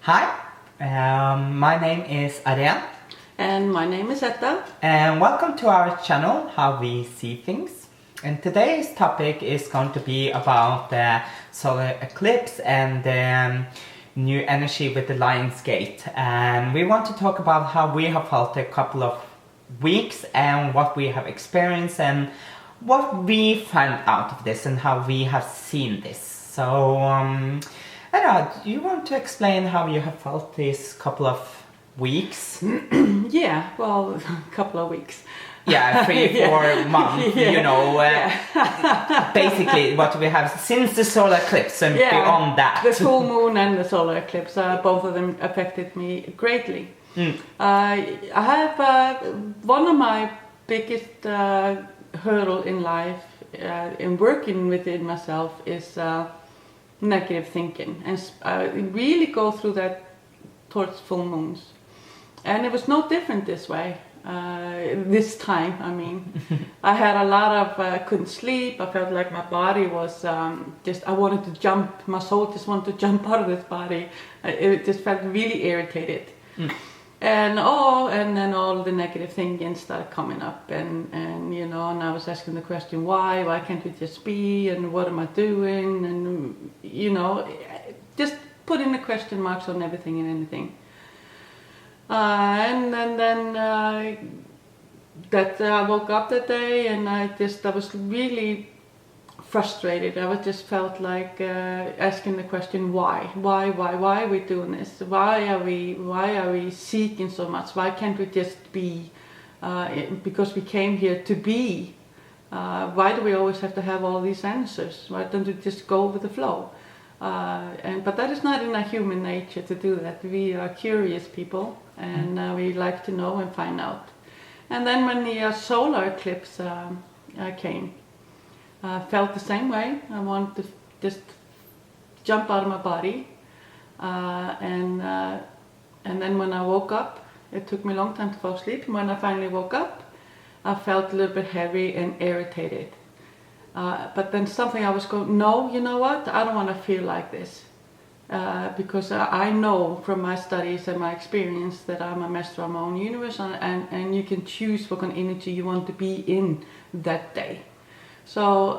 Hi, my name is Ariel, And my name is Etta. and welcome to our channel, How We See Things. And today's topic is going to be about the solar eclipse and the new energy with the Lion's Gate. And we want to talk about how we have felt a couple of weeks and what we have experienced and what we found out of this and how we have seen this. So, Anna, do you want to explain how you have felt these couple of weeks? Yeah, well, a couple of weeks. Yeah, 3-4 months, Yeah. basically what we have since the solar eclipse and beyond that. The full moon and the solar eclipse, both of them affected me greatly. I have one of my biggest hurdle in life in working within myself is negative thinking, and I really go through that towards full moons, and it was no different this way. This time, I mean, I had a lot of couldn't sleep. I felt like my body was I wanted to jump. My soul just wanted to jump out of this body. It just felt really irritated. And then all the negative thinking started coming up, and I was asking the question, why can't we just be, and what am I doing, and just putting the question marks on everything and anything. And then I woke up that day, and I was really frustrated. I just felt like asking the question, why are we doing this? Why are we seeking so much? Why can't we just be? Because we came here to be. Why do we always have to have all these answers? Why don't we just go with the flow? But that is not in our human nature to do that. We are curious people, and we like to know and find out. And then when the solar eclipse came, I felt the same way. I wanted to just jump out of my body, and then when I woke up, it took me a long time to fall asleep. When I finally woke up, I felt a little bit heavy and irritated. But then something I was going, no, you know what? I don't want to feel like this, because I know from my studies and my experience that I'm a master of my own universe, and you can choose what kind of energy you want to be in that day. So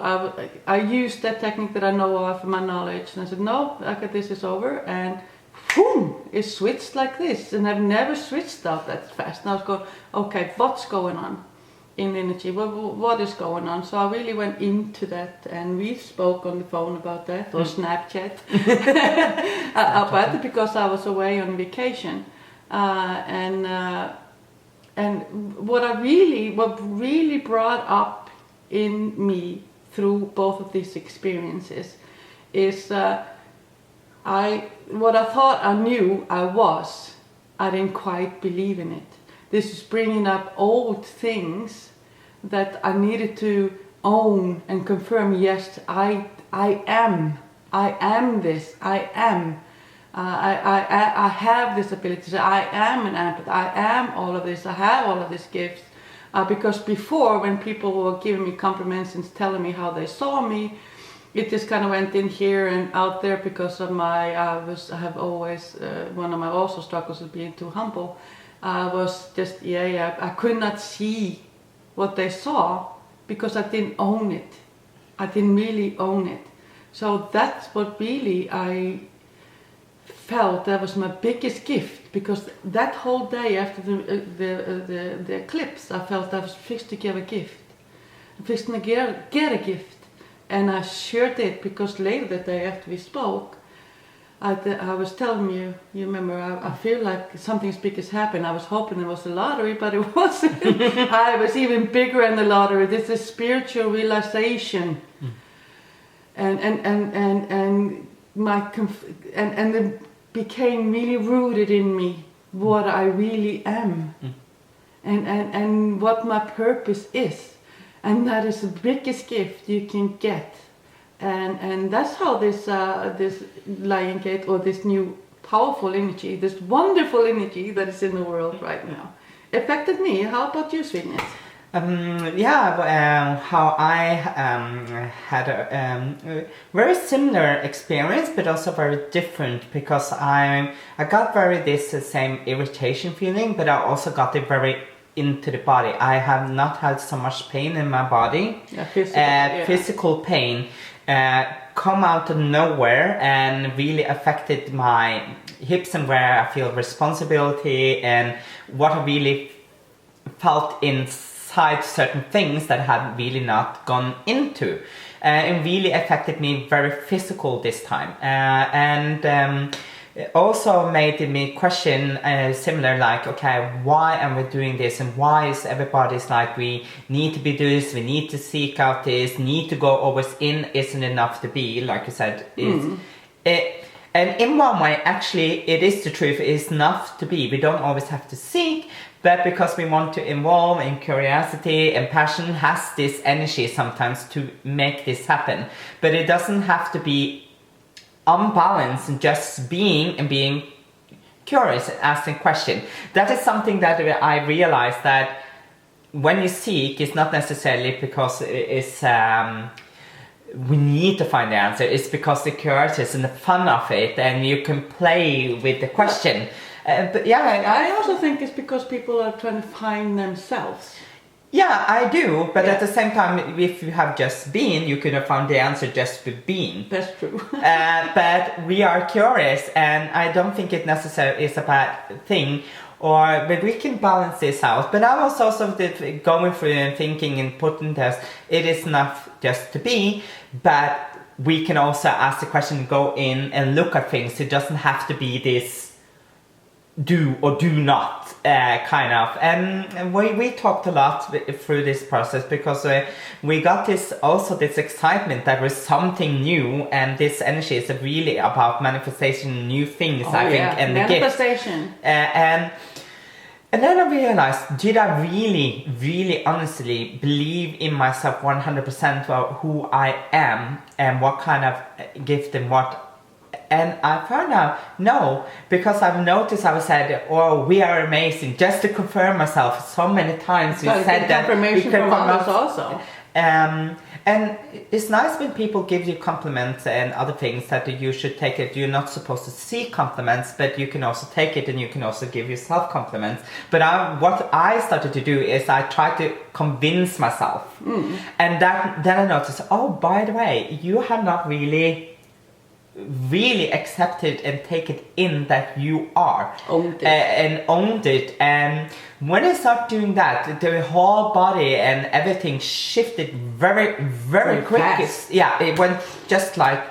I used that technique that I know of, my knowledge, and I said, no, this is over, and boom, it switched like this, and I've never switched out that fast. And I was going, okay, what's going on in energy? What is going on? So I really went into that, and we spoke on the phone about that, or Snapchat, about it, because I was away on vacation, and what really brought up in me through both of these experiences is what I thought I knew I didn't quite believe in it. This is bringing up old things that I needed to own and confirm. Yes, I am this. I am. I have this ability. So I am an empath. I am all of this. I have all of these gifts. Because before, when people were giving me compliments and telling me how they saw me, it just kind of went in here and out there because of I have always, one of my also struggles with being too humble, was just, I could not see what they saw because I didn't own it. I didn't really own it. So that's what really I felt that was my biggest gift, because that whole day after the eclipse, I felt I was fixed to give a gift, fixed to get a gift, and I sure did, because later that day after we spoke, I was telling you remember, I feel like something big has happened. I was hoping it was the lottery, but it wasn't. I was even bigger in the lottery. This is spiritual realization, and it became really rooted in me what I really am, and what my purpose is, and that is the biggest gift you can get, and that's how this Lion Gate, or this new powerful energy, this wonderful energy that is in the world right now, affected me. How about you, Sweetness? How I had a very similar experience, but also very different because I got very this same irritation feeling, but I also got it very into the body. I have not had so much pain in my body, physical pain, come out of nowhere and really affected my hips and where I feel responsibility and what I really felt inside certain things that I had really not gone into. It really affected me very physical this time. It also made me question similar like, okay, why am we doing this and why is everybody's like we need to be doing this, we need to seek out this, need to go always in isn't enough to be, like you said. And in one way, actually, it is the truth, it is enough to be. We don't always have to seek, but because we want to involve in curiosity and passion has this energy sometimes to make this happen. But it doesn't have to be unbalanced and just being curious and asking questions. That is something that I realized that when you seek, it's not necessarily because it's we need to find the answer. It's because the curiosity and the fun of it, and you can play with the question. But yeah, I also think it's because people are trying to find themselves. Yeah, I do, but at the same time, if you have just been, you could have found the answer just with being. That's true. But we are curious, and I don't think it necessarily is a bad thing, but we can balance this out. But I was also going through and thinking and putting this, it is enough just to be, but we can also ask the question, go in and look at things. It doesn't have to be this do or do not kind of, and we talked a lot through this process because we got this excitement that was something new, and this energy is really about manifestation, new things, I think, and manifestation. And then I realized, did I really, really honestly believe in myself 100% about who I am and what kind of gift and what. And I found out, no, because I've noticed I said, oh, we are amazing, just to confirm myself so many times. You said that. Confirmation from others also. And it's nice when people give you compliments and other things that you should take it. You're not supposed to see compliments, but you can also take it and you can also give yourself compliments. But what I started to do is I tried to convince myself. And then I noticed, oh, by the way, you have not really accepted and take it in that you are owned it. And when I start doing that, the whole body and everything shifted very, very quick. Yeah, it went just like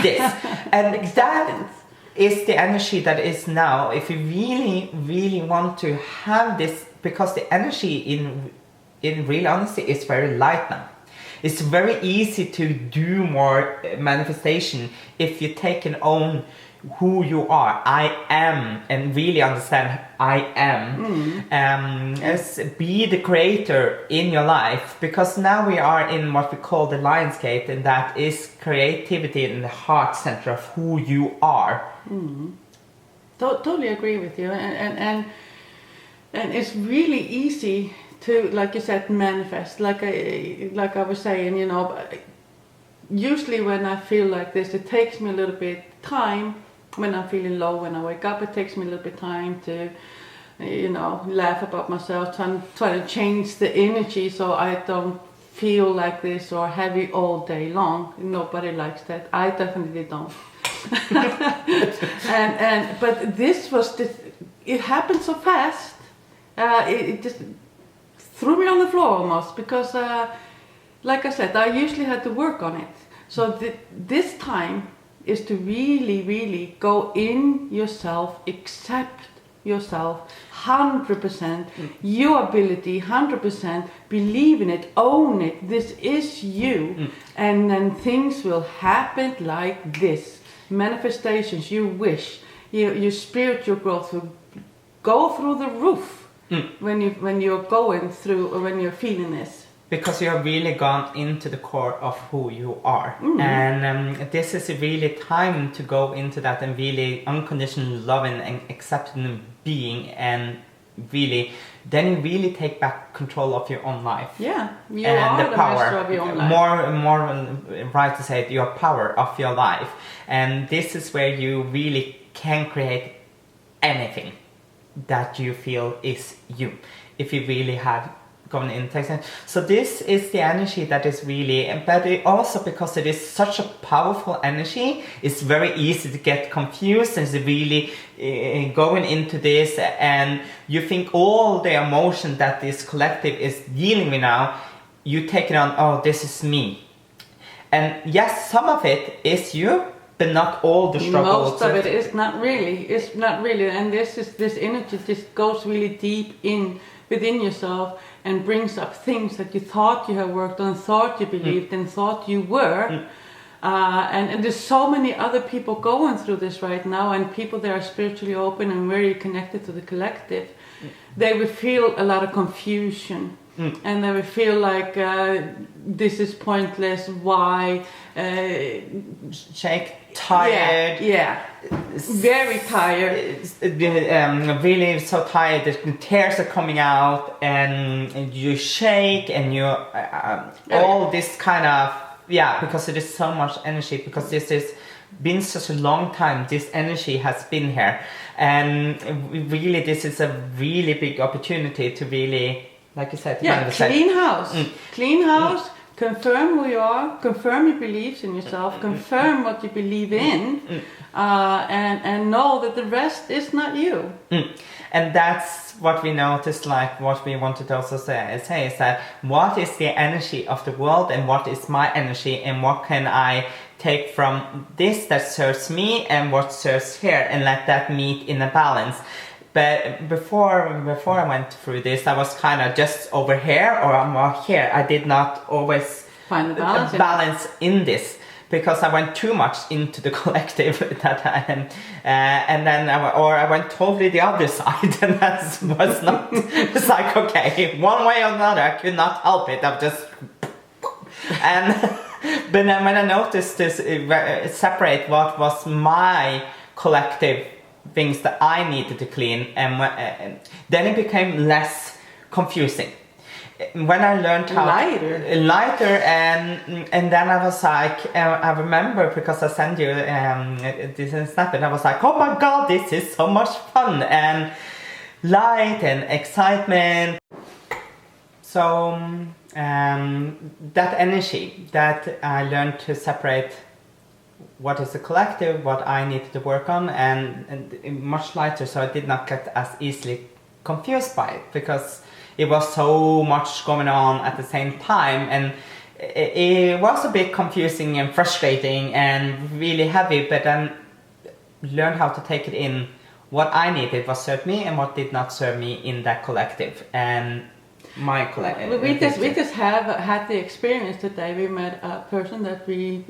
this. And that is the energy that is now. If you really, really want to have this, because the energy in real honesty is very light now. It's very easy to do more manifestation if you take and own who you are. I am, and really understand I am. Be the creator in your life, because now we are in what we call the Lions Gate, and that is creativity in the heart center of who you are. Totally agree with you, and it's really easy to, like you said, manifest. Like I was saying, you know, usually when I feel like this, it takes me a little bit time. When I'm feeling low, when I wake up, it takes me a little bit time to, you know, laugh about myself, try to change the energy so I don't feel like this or heavy all day long. Nobody likes that. I definitely don't. But this was it happened so fast. It just threw me on the floor almost, because like I said, I usually had to work on it. So this time is to really, really go in yourself, accept yourself 100%, your ability 100%, believe in it, own it, this is you, and then things will happen like this. Manifestations, you wish, your spiritual growth will go through the roof. When you're going through, or when you're feeling this, because you have really gone into the core of who you are, and this is really time to go into that and really unconditional loving and accepting being, and really, then you really take back control of your own life. Yeah, you And are the master of your own life. More right to say it, your power of your life. And this is where you really can create anything that you feel is you, if you really have gone into it. So this is the energy that is really, but it also, because it is such a powerful energy, it's very easy to get confused and to really going into this, and you think all the emotion that this collective is dealing with now, you take it on, oh, this is me. And yes, some of it is you, but not all the struggles. Most of it is not really. It's not really, and this energy just goes really deep within yourself and brings up things that you thought you had worked on, thought you believed, and thought you were. And there's so many other people going through this right now, and people that are spiritually open and very connected to the collective. They will feel a lot of confusion. And they will feel like this is pointless. Why? Tired. Yeah. Very tired. Really so tired. The tears are coming out, and you shake, and you all this kind of because it is so much energy. Because this has been such a long time. This energy has been here, and really, this is a really big opportunity to really. Like you said, clean house. Clean house, confirm who you are, confirm your beliefs in yourself, confirm what you believe in, and know that the rest is not you. And that's what we noticed, like what we wanted to also say is that what is the energy of the world and what is my energy, and what can I take from this that serves me and what serves here, and let that meet in a balance. But before I went through this, I was kind of just over here or more here. I did not always find the balance in this, because I went too much into the collective that and then I went totally the other side, and that was not. It's like, okay, one way or another, I could not help it. I'm just and but then when I noticed this, separate what was my collective things that I needed to clean, and then it became less confusing. When I learned how lighter, and then I was like, I remember, because I sent you this snap, and I was like, oh my god, this is so much fun and light and excitement. So that energy that I learned to separate. What is the collective, what I needed to work on, and much lighter, so I did not get as easily confused by it, because it was so much going on at the same time, and it was a bit confusing and frustrating and really heavy, but then learn how to take it in. What I needed was served me, and what did not serve me in that collective. And my collective. We just have had the experience today. We met a person that we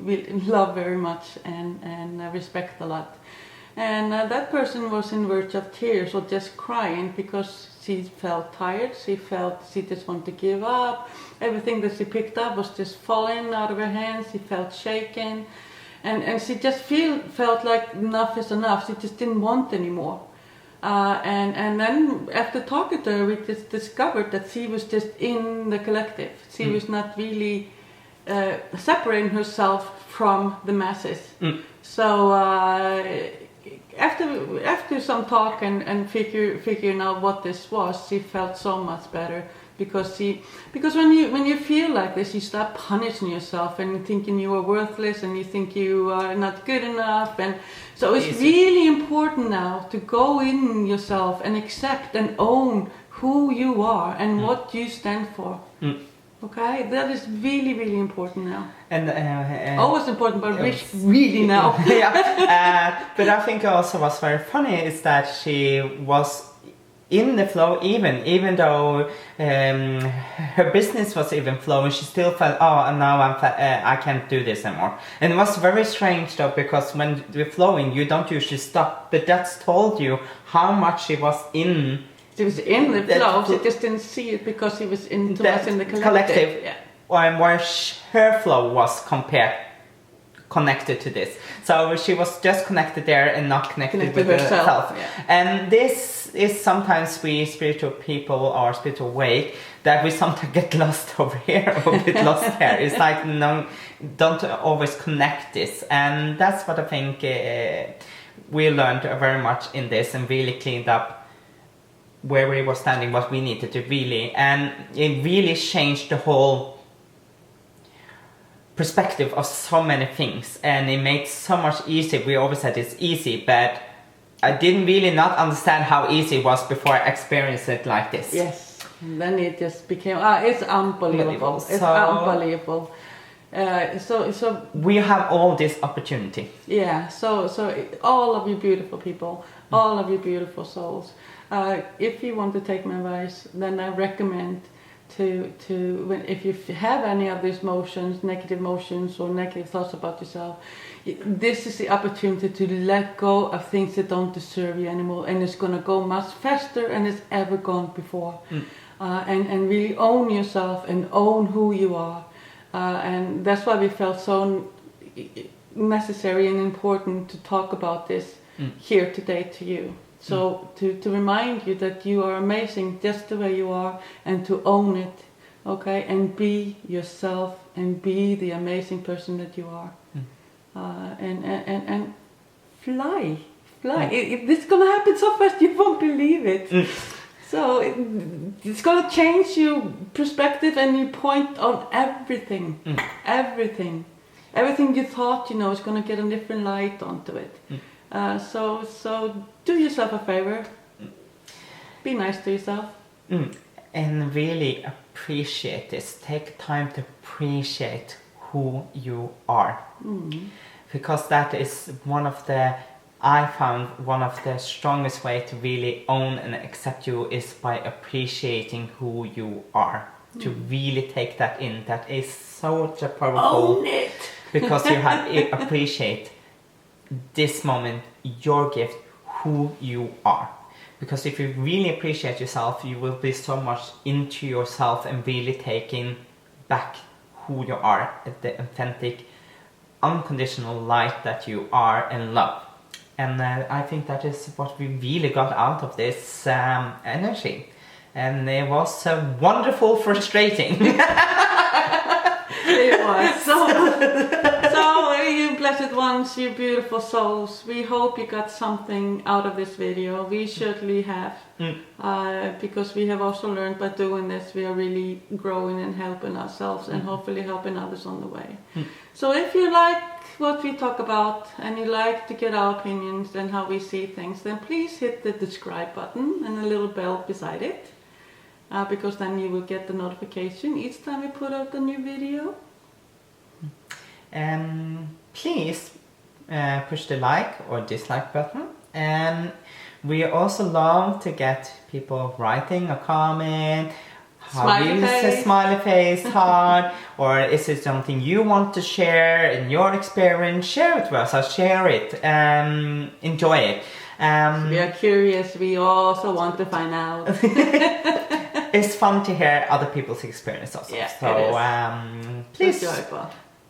love very much and respect a lot, and that person was in verge of tears or just crying, because she felt tired. She just wanted to give up. Everything that she picked up was just falling out of her hands. She felt shaken, and she just felt like enough is enough. She just didn't want anymore. And then after talking to her, we just discovered that she was just in the collective. She was not really separating herself from the masses. So after some talk and figuring out what this was, she felt so much better. Because when you feel like this, you start punishing yourself and thinking you are worthless, and you think you are not good enough, and so it's really important now to go in yourself and accept and own who you are and what you stand for. Okay, that is really, really important now. And always important, but really now. But I think also what's very funny is that she was in the flow, even though her business was even flowing, she still felt, oh, now I can't do this anymore. And it was very strange though, because when you're flowing, you don't usually stop. But that's told you how much she was in. She was in the flow. She just didn't see it because she was in the collective. And where her flow was connected to this. So she was just connected there and not connected with herself. Yeah. And this is sometimes we spiritual people or spiritual way that we sometimes get lost over here or get lost there. It's like, no, don't always connect this. And that's what I think we learned very much in this and really cleaned up where we were standing, what we needed to really, and it really changed the whole perspective of so many things, and it made so much easier. We always said it's easy, but I didn't really not understand how easy it was before I experienced it like this. Yes, and then it just became, it's unbelievable. It's unbelievable. So we have all this opportunity. Yeah, so all of you beautiful people, all of you beautiful souls, if you want to take my advice, then I recommend if you have any of these negative emotions or negative thoughts about yourself, this is the opportunity to let go of things that don't deserve you anymore, and it's going to go much faster than it's ever gone before. And really own yourself and own who you are. And that's why we felt so necessary and important to talk about this here today to you. So to remind you that you are amazing just the way you are, and to own it, okay, and be yourself and be the amazing person that you are, and fly. It's gonna happen so fast you won't believe it. So it's gonna change your perspective and your point on everything, everything you thought is gonna get a different light onto it. So do yourself a favor. Be nice to yourself. And really appreciate this. Take time to appreciate who you are. Because that is I found one of the strongest way to really own and accept you is by appreciating who you are. To really take that in. That is such a powerful... Own it! Because you have appreciate this moment, your gift, who you are. Because if you really appreciate yourself, you will be so much into yourself and really taking back who you are, the authentic, unconditional light that you are and love. And I think that is what we really got out of this energy. And it was wonderful, frustrating. It was. So you blessed ones, you beautiful souls, we hope you got something out of this video. We certainly have. Because we have also learned by doing this, we are really growing and helping ourselves and hopefully helping others on the way. So if you like what we talk about and you like to get our opinions and how we see things, then please hit the subscribe button and a little bell beside it. Because then you will get the notification each time we put out a new video. Please push the like or dislike button. And we also love to get people writing a comment. Smiley face, heart, or is it something you want to share in your experience? Share it with us. I'll share it. Enjoy it. We are curious. We also want to find out. It's fun to hear other people's experience also. Yeah, so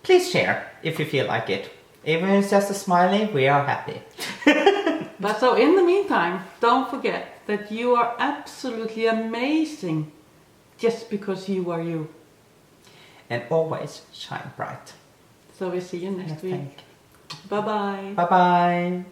please share if you feel like it. Even if it's just a smiley, we are happy. But so in the meantime, don't forget that you are absolutely amazing just because you are you. And always shine bright. So we'll see you next week. Bye bye. Bye bye.